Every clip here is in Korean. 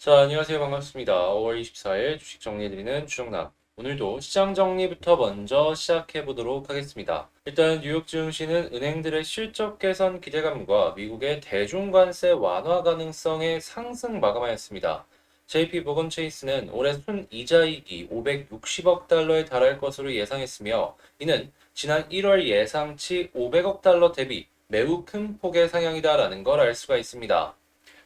자, 안녕하세요. 반갑습니다. 5월 24일 주식 정리해드리는 주정남. 오늘도 시장 정리부터 먼저 시작해 보도록 하겠습니다. 일단 뉴욕 증시는 은행들의 실적 개선 기대감과 미국의 대중 관세 완화 가능성의 상승 마감하였습니다. JP 모건 체이스는 올해 순이자익이 560억 달러에 달할 것으로 예상했으며, 이는 지난 1월 예상치 500억 달러 대비 매우 큰 폭의 상향이다라는 걸 알 수가 있습니다.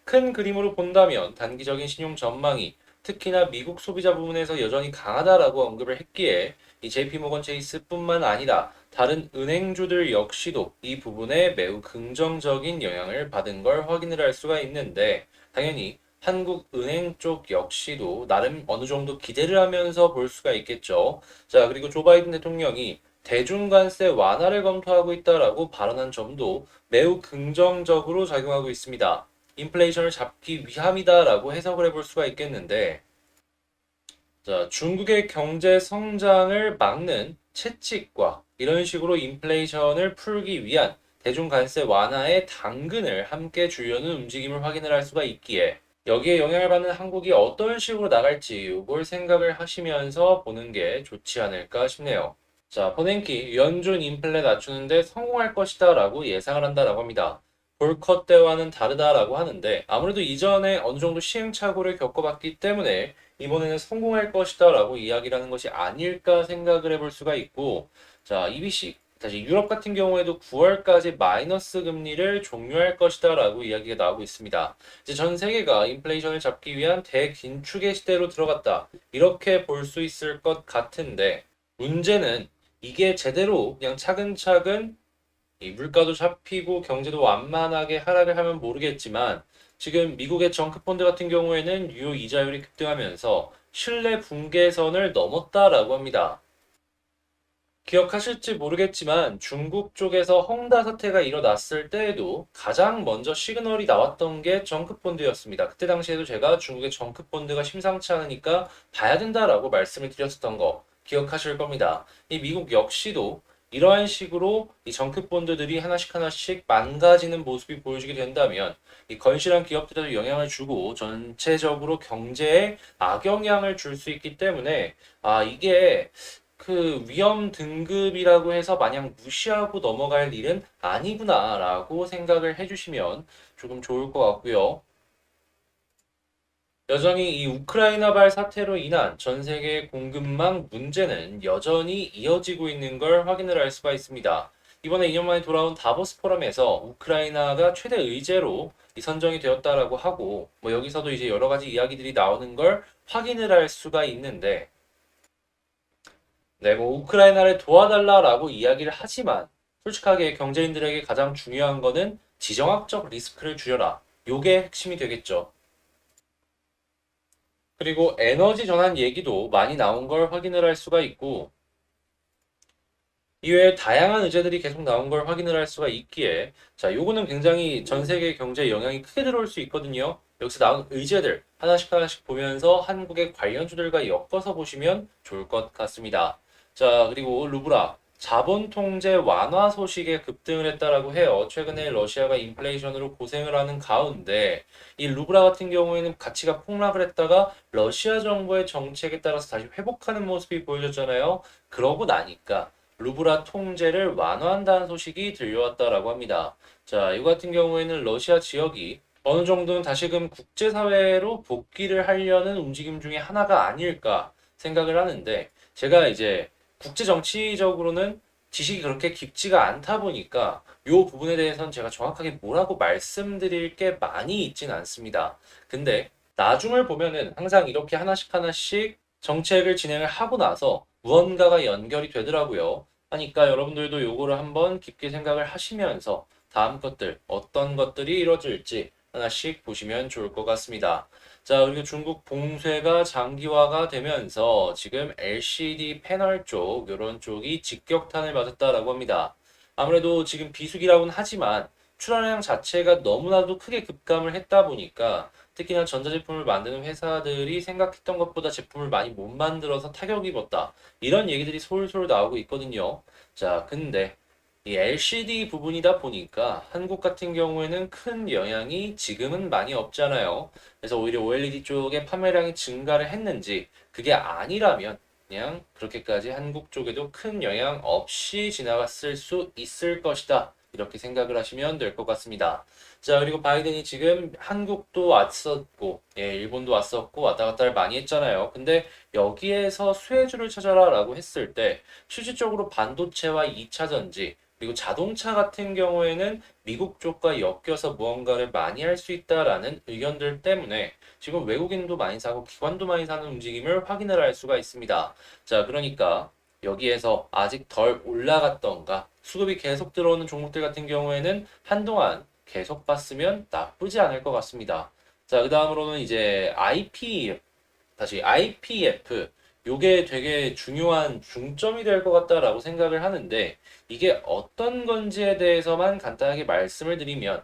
큰 그림으로 본다면 단기적인 신용 전망이 특히나 미국 소비자 부문에서 여전히 강하다라고 언급을 했기에 이 JP모건 체이스뿐만 아니라 다른 은행주들 역시도 이 부분에 매우 긍정적인 영향을 받은 걸 확인을 할 수가 있는데, 당연히 한국은행 쪽 역시도 나름 어느 정도 기대를 하면서 볼 수가 있겠죠. 자, 그리고 조 바이든 대통령이 대중관세 완화를 검토하고 있다라고 발언한 점도 매우 긍정적으로 작용하고 있습니다. 인플레이션을 잡기 위함이다라고 해석을 해볼 수가 있겠는데, 자, 중국의 경제 성장을 막는 채찍과 이런 식으로 인플레이션을 풀기 위한 대중 관세 완화의 당근을 함께 주려는 움직임을 확인을 할 수가 있기에, 여기에 영향을 받는 한국이 어떤 식으로 나갈지 이걸 생각을 하시면서 보는 게 좋지 않을까 싶네요. 자, 버냉키 연준 인플레 낮추는데 성공할 것이다 라고 예상을 한다라고 합니다. 볼컷 때와는 다르다라고 하는데, 아무래도 이전에 어느 정도 시행착오를 겪어봤기 때문에 이번에는 성공할 것이다 라고 이야기를 하는 것이 아닐까 생각을 해볼 수가 있고, 자, EBC 다시 유럽 같은 경우에도 9월까지 마이너스 금리를 종료할 것이다 라고 이야기가 나오고 있습니다. 이제 전 세계가 인플레이션을 잡기 위한 대긴축의 시대로 들어갔다, 이렇게 볼 수 있을 것 같은데, 문제는 이게 제대로 그냥 차근차근 이 물가도 잡히고 경제도 완만하게 하락을 하면 모르겠지만, 지금 미국의 정크펀드 같은 경우에는 유효 이자율이 급등하면서 신뢰 붕괴선을 넘었다라고 합니다. 기억하실지 모르겠지만 중국 쪽에서 헝다 사태가 일어났을 때에도 가장 먼저 시그널이 나왔던 게 정크펀드였습니다. 그때 당시에도 제가 중국의 정크펀드가 심상치 않으니까 봐야 된다라고 말씀을 드렸었던 거 기억하실 겁니다. 이 미국 역시도 이러한 식으로 이 정크펀드들이 하나씩 하나씩 망가지는 모습이 보여지게 된다면 이 건실한 기업들에도 영향을 주고 전체적으로 경제에 악영향을 줄 수 있기 때문에, 이게 그 위험 등급이라고 해서 마냥 무시하고 넘어갈 일은 아니구나라고 생각을 해주시면 조금 좋을 것 같고요. 여전히 이 우크라이나발 사태로 인한 전 세계 공급망 문제는 여전히 이어지고 있는 걸 확인을 할 수가 있습니다. 이번에 2년 만에 돌아온 다보스 포럼에서 우크라이나가 최대 의제로 선정이 되었다라고 하고, 뭐 여기서도 이제 여러 가지 이야기들이 나오는 걸 확인을 할 수가 있는데, 네, 뭐 우크라이나를 도와달라라고 이야기를 하지만 솔직하게 경제인들에게 가장 중요한 거는 지정학적 리스크를 줄여라. 요게 핵심이 되겠죠. 그리고 에너지 전환 얘기도 많이 나온 걸 확인을 할 수가 있고, 이외에 다양한 의제들이 계속 나온 걸 확인을 할 수가 있기에, 자, 요거는 굉장히 전 세계 경제에 영향이 크게 들어올 수 있거든요. 여기서 나온 의제들 하나씩 하나씩 보면서 한국의 관련주들과 엮어서 보시면 좋을 것 같습니다. 자, 그리고 루브라 자본 통제 완화 소식에 급등을 했다라고 해요. 최근에 러시아가 인플레이션으로 고생을 하는 가운데 이 루브라 같은 경우에는 가치가 폭락을 했다가 러시아 정부의 정책에 따라서 다시 회복하는 모습이 보여졌잖아요. 그러고 나니까 루브라 통제를 완화한다는 소식이 들려왔다라고 합니다. 자, 이 같은 경우에는 러시아 지역이 어느 정도는 다시금 국제사회로 복귀를 하려는 움직임 중에 하나가 아닐까 생각을 하는데, 제가 이제 국제 정치적으로는 지식이 그렇게 깊지가 않다 보니까 이 부분에 대해서는 제가 정확하게 뭐라고 말씀드릴 게 많이 있진 않습니다. 근데 나중을 보면은 항상 이렇게 하나씩 하나씩 정책을 진행을 하고 나서 무언가가 연결이 되더라고요. 하니까 여러분들도 요거를 한번 깊게 생각을 하시면서 다음 것들, 어떤 것들이 이루어질지 하나씩 보시면 좋을 것 같습니다. 자, 그리고 중국 봉쇄가 장기화가 되면서 지금 LCD 패널 쪽, 이런 쪽이 직격탄을 맞았다라고 합니다. 아무래도 지금 비수기라고는 하지만 출하량 자체가 너무나도 크게 급감을 했다 보니까, 특히나 전자제품을 만드는 회사들이 생각했던 것보다 제품을 많이 못 만들어서 타격이 입었다, 이런 얘기들이 솔솔 나오고 있거든요. 자, 근데 이 LCD 부분이다 보니까 한국 같은 경우에는 큰 영향이 지금은 많이 없잖아요. 그래서 오히려 OLED 쪽의 판매량이 증가를 했는지 그게 아니라면 그냥 그렇게까지 한국 쪽에도 큰 영향 없이 지나갔을 수 있을 것이다. 이렇게 생각을 하시면 될 것 같습니다. 자, 그리고 바이든이 지금 한국도 왔었고, 예, 일본도 왔었고, 왔다 갔다를 많이 했잖아요. 근데 여기에서 수혜주를 찾아라라고 했을 때, 실질적으로 반도체와 2차 전지, 그리고 자동차 같은 경우에는 미국 쪽과 엮여서 무언가를 많이 할 수 있다라는 의견들 때문에 지금 외국인도 많이 사고 기관도 많이 사는 움직임을 확인을 할 수가 있습니다. 자, 그러니까 여기에서 아직 덜 올라갔던가 수급이 계속 들어오는 종목들 같은 경우에는 한동안 계속 봤으면 나쁘지 않을 것 같습니다. 자, 그 다음으로는 이제 IPF. 요게 되게 중요한 중점이 될 것 같다라고 생각을 하는데 이게 어떤 건지에 대해서만 간단하게 말씀을 드리면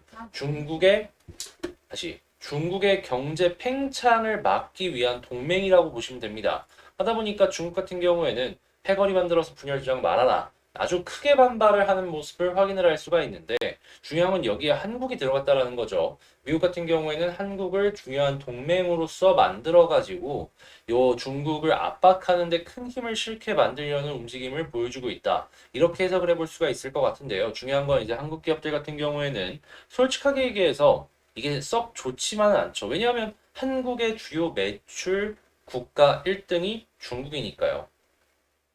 중국의 경제 팽창을 막기 위한 동맹이라고 보시면 됩니다. 하다 보니까 중국 같은 경우에는 패거리 만들어서 분열 조작 말아라. 아주 크게 반발을 하는 모습을 확인을 할 수가 있는데 중요한 건 여기에 한국이 들어갔다라는 거죠. 미국 같은 경우에는 한국을 중요한 동맹으로서 만들어가지고 요 중국을 압박하는 데 큰 힘을 실게 만들려는 움직임을 보여주고 있다. 이렇게 해석을 해볼 수가 있을 것 같은데요. 중요한 건 이제 한국 기업들 같은 경우에는 솔직하게 얘기해서 이게 썩 좋지만은 않죠. 왜냐하면 한국의 주요 매출 국가 1등이 중국이니까요.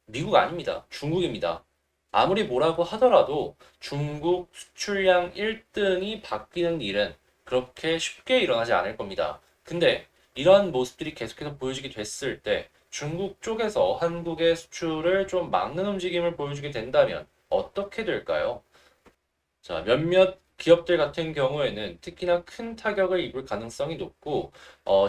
미국 아닙니다. 중국입니다. 아무리 뭐라고 하더라도 중국 수출량 1등이 바뀌는 일은 그렇게 쉽게 일어나지 않을 겁니다. 근데 이러한 모습들이 계속해서 보여지게 됐을 때 중국 쪽에서 한국의 수출을 좀 막는 움직임을 보여주게 된다면 어떻게 될까요? 자, 몇몇 기업들 같은 경우에는 특히나 큰 타격을 입을 가능성이 높고,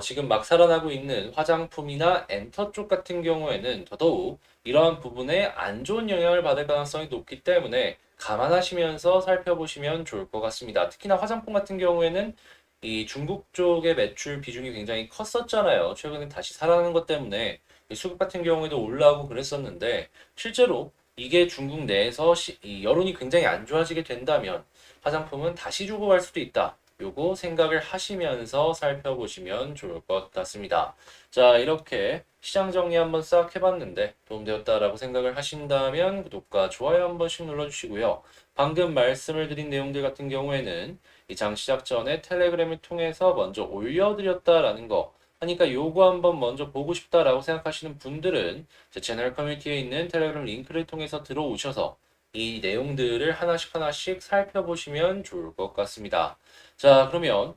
지금 막 살아나고 있는 화장품이나 엔터 쪽 같은 경우에는 더더욱 이러한 부분에 안 좋은 영향을 받을 가능성이 높기 때문에 감안하시면서 살펴보시면 좋을 것 같습니다. 특히나 화장품 같은 경우에는 이 중국 쪽의 매출 비중이 굉장히 컸었잖아요. 최근에 다시 살아나는 것 때문에 이 수급 같은 경우에도 올라오고 그랬었는데, 실제로 이게 중국 내에서 이 여론이 굉장히 안 좋아지게 된다면 화장품은 다시 주고 갈 수도 있다. 요거 생각을 하시면서 살펴보시면 좋을 것 같습니다. 자, 이렇게 시장 정리 한번 싹 해봤는데 도움되었다라고 생각을 하신다면 구독과 좋아요 한 번씩 눌러주시고요. 방금 말씀을 드린 내용들 같은 경우에는 이 장 시작 전에 텔레그램을 통해서 먼저 올려드렸다라는 거 하니까 요거 한번 먼저 보고 싶다라고 생각하시는 분들은 제 채널 커뮤니티에 있는 텔레그램 링크를 통해서 들어오셔서 이 내용들을 하나씩 하나씩 살펴보시면 좋을 것 같습니다. 자, 그러면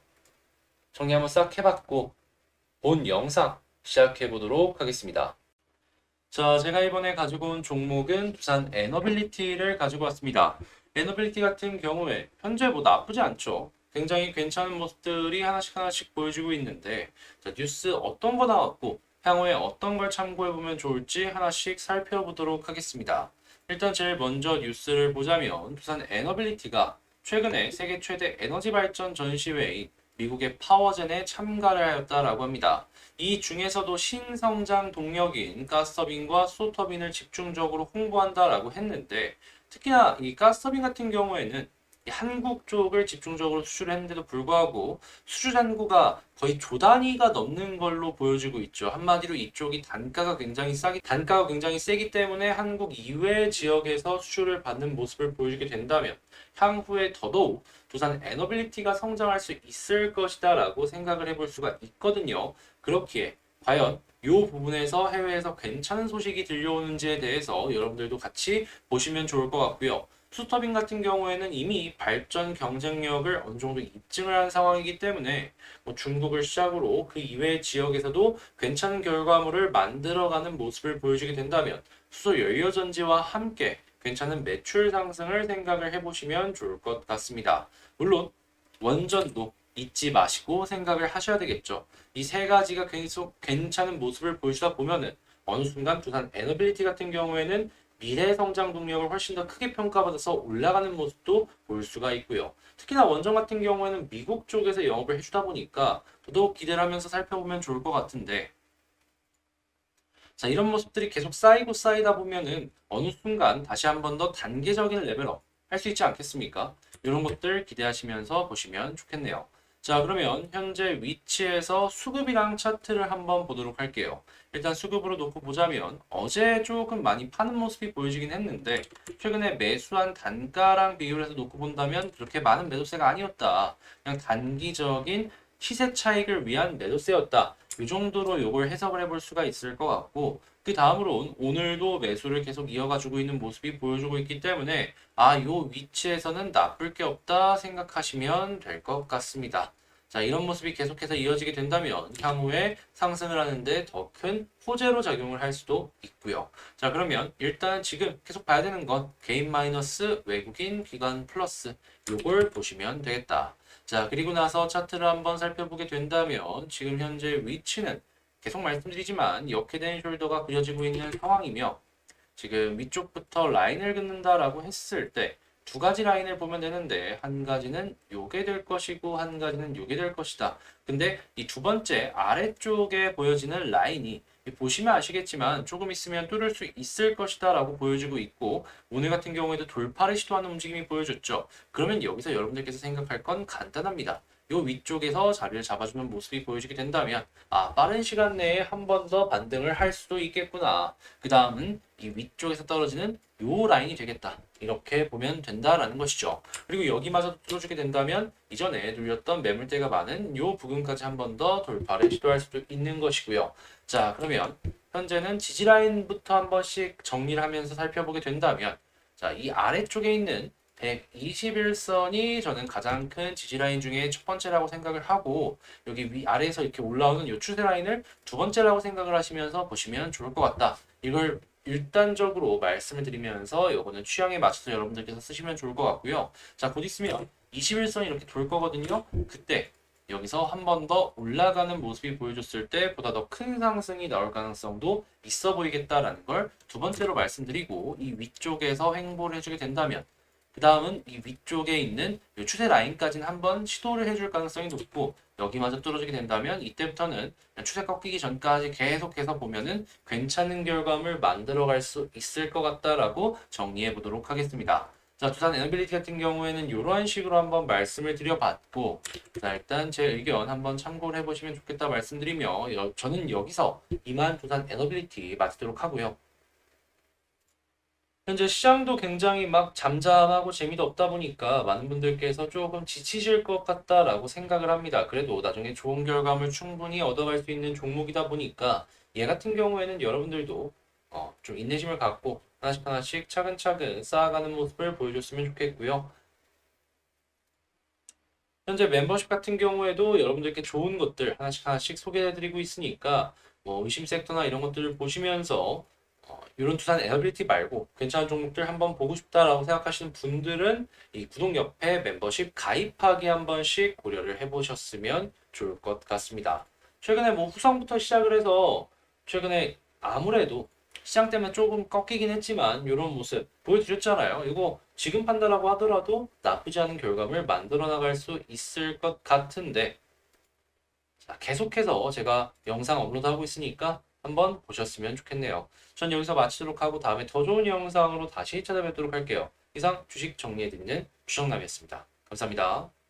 정리 한번 싹 해봤고 본 영상 시작해 보도록 하겠습니다. 자, 제가 이번에 가지고 온 종목은 두산 에너빌리티를 가지고 왔습니다. 에너빌리티 같은 경우에 현재 뭐 나쁘지 않죠. 굉장히 괜찮은 모습들이 하나씩 하나씩 보여주고 있는데 자, 뉴스 어떤 거 나왔고 향후에 어떤 걸 참고해 보면 좋을지 하나씩 살펴보도록 하겠습니다. 일단 제일 먼저 뉴스를 보자면 두산 에너빌리티가 최근에 세계 최대 에너지 발전 전시회인 미국의 파워젠에 참가를 하였다라고 합니다. 이 중에서도 신성장 동력인 가스터빈과 수소터빈을 집중적으로 홍보한다라고 했는데 특히나 이 가스터빈 같은 경우에는 이 한국 쪽을 집중적으로 수출했는데도 불구하고 수주 잔고가 거의 조 단위가 넘는 걸로 보여지고 있죠. 한마디로 이쪽이 단가가 굉장히 세기 때문에 한국 이외 지역에서 수출을 받는 모습을 보여주게 된다면 향후에 더더욱 두산 에너빌리티가 성장할 수 있을 것이다라고 생각을 해볼 수가 있거든요. 그렇기에 과연 이 부분에서 해외에서 괜찮은 소식이 들려오는지에 대해서 여러분들도 같이 보시면 좋을 것 같고요. 수터빈 같은 경우에는 이미 발전 경쟁력을 어느 정도 입증을 한 상황이기 때문에 뭐 중국을 시작으로 그 이외의 지역에서도 괜찮은 결과물을 만들어가는 모습을 보여주게 된다면 수소 연료 전지와 함께 괜찮은 매출 상승을 생각을 해보시면 좋을 것 같습니다. 물론 원전도 잊지 마시고 생각을 하셔야 되겠죠. 이 세 가지가 계속 괜찮은 모습을 보여주다 보면은 어느 순간 두산 에너빌리티 같은 경우에는 미래 성장 동력을 훨씬 더 크게 평가받아서 올라가는 모습도 볼 수가 있고요. 특히나 원전 같은 경우에는 미국 쪽에서 영업을 해주다 보니까 더더욱 기대를 하면서 살펴보면 좋을 것 같은데 자, 이런 모습들이 계속 쌓이고 쌓이다 보면은 어느 순간 다시 한 번 더 단계적인 레벨업 할 수 있지 않겠습니까? 이런 것들 기대하시면서 보시면 좋겠네요. 자, 그러면 현재 위치에서 수급이랑 차트를 한번 보도록 할게요. 일단 수급으로 놓고 보자면 어제 조금 많이 파는 모습이 보여지긴 했는데 최근에 매수한 단가랑 비교를 해서 놓고 본다면 그렇게 많은 매도세가 아니었다. 그냥 단기적인 시세 차익을 위한 매도세였다. 이 정도로 이걸 해석을 해볼 수가 있을 것 같고 그 다음으로 오늘도 매수를 계속 이어가지고 있는 모습이 보여주고 있기 때문에 요 위치에서는 나쁠 게 없다 생각하시면 될 것 같습니다. 자, 이런 모습이 계속해서 이어지게 된다면 향후에 상승을 하는데 더 큰 호재로 작용을 할 수도 있고요. 자, 그러면 일단 지금 계속 봐야 되는 건 개인 마이너스 외국인 기관 플러스 요걸 보시면 되겠다. 자, 그리고 나서 차트를 한번 살펴보게 된다면 지금 현재 위치는 계속 말씀드리지만 역회된 숄더가 그려지고 있는 상황이며 지금 위쪽부터 라인을 긋는다라고 했을 때 두 가지 라인을 보면 되는데 한 가지는 요게 될 것이고 한 가지는 요게 될 것이다. 근데 이 두 번째 아래쪽에 보여지는 라인이 보시면 아시겠지만 조금 있으면 뚫을 수 있을 것이다 라고 보여지고 있고 오늘 같은 경우에도 돌파를 시도하는 움직임이 보여졌죠. 그러면 여기서 여러분들께서 생각할 건 간단합니다. 요 위쪽에서 자리를 잡아주는 모습이 보여지게 된다면 빠른 시간 내에 한 번 더 반등을 할 수도 있겠구나. 그 다음은 이 위쪽에서 떨어지는 요 라인이 되겠다. 이렇게 보면 된다라는 것이죠. 그리고 여기마저 뚫어주게 된다면 이전에 눌렸던 매물대가 많은 요 부분까지 한 번 더 돌파를 시도할 수도 있는 것이고요. 자, 그러면 현재는 지지 라인부터 한 번씩 정리를 하면서 살펴보게 된다면 자, 이 아래쪽에 있는 121선이 저는 가장 큰 지지라인 중에 첫 번째라고 생각을 하고 여기 아래에서 이렇게 올라오는 이 추세 라인을 두 번째라고 생각을 하시면서 보시면 좋을 것 같다. 이걸 일단적으로 말씀을 드리면서 이거는 취향에 맞춰서 여러분들께서 쓰시면 좋을 것 같고요. 자, 곧 있으면 21선이 이렇게 돌 거거든요. 그때 여기서 한 번 더 올라가는 모습이 보여줬을 때 보다 더 큰 상승이 나올 가능성도 있어 보이겠다라는 걸 두 번째로 말씀드리고 이 위쪽에서 횡보를 해주게 된다면 그 다음은 이 위쪽에 있는 이 추세 라인까지는 한번 시도를 해줄 가능성이 높고 여기마저 뚫어지게 된다면 이때부터는 추세 꺾이기 전까지 계속해서 보면은 괜찮은 결과물 만들어갈 수 있을 것 같다라고 정리해 보도록 하겠습니다. 자, 두산 에너빌리티 같은 경우에는 이런 식으로 한번 말씀을 드려봤고 자, 일단 제 의견 한번 참고를 해보시면 좋겠다 말씀드리며 저는 여기서 이만 두산 에너빌리티 마치도록 하고요. 현재 시장도 굉장히 막 잠잠하고 재미도 없다 보니까 많은 분들께서 조금 지치실 것 같다라고 생각을 합니다. 그래도 나중에 좋은 결과물 충분히 얻어갈 수 있는 종목이다 보니까 얘 같은 경우에는 여러분들도 좀 인내심을 갖고 하나씩 하나씩 차근차근 쌓아가는 모습을 보여줬으면 좋겠고요. 현재 멤버십 같은 경우에도 여러분들께 좋은 것들 하나씩 하나씩 소개해드리고 있으니까 뭐 의심 섹터나 이런 것들을 보시면서 이런 투산 에너빌리티 말고 괜찮은 종목들 한번 보고 싶다라고 생각하시는 분들은 이 구독 옆에 멤버십 가입하기 한 번씩 고려를 해보셨으면 좋을 것 같습니다. 최근에 뭐 후성부터 시작을 해서 최근에 아무래도 시장 때문에 조금 꺾이긴 했지만 이런 모습 보여드렸잖아요. 이거 지금 판단하고 하더라도 나쁘지 않은 결과물 만들어 나갈 수 있을 것 같은데 자, 계속해서 제가 영상 업로드하고 있으니까 한번 보셨으면 좋겠네요. 전 여기서 마치도록 하고 다음에 더 좋은 영상으로 다시 찾아뵙도록 할게요. 이상 주식 정리해드리는 주정남이었습니다. 감사합니다.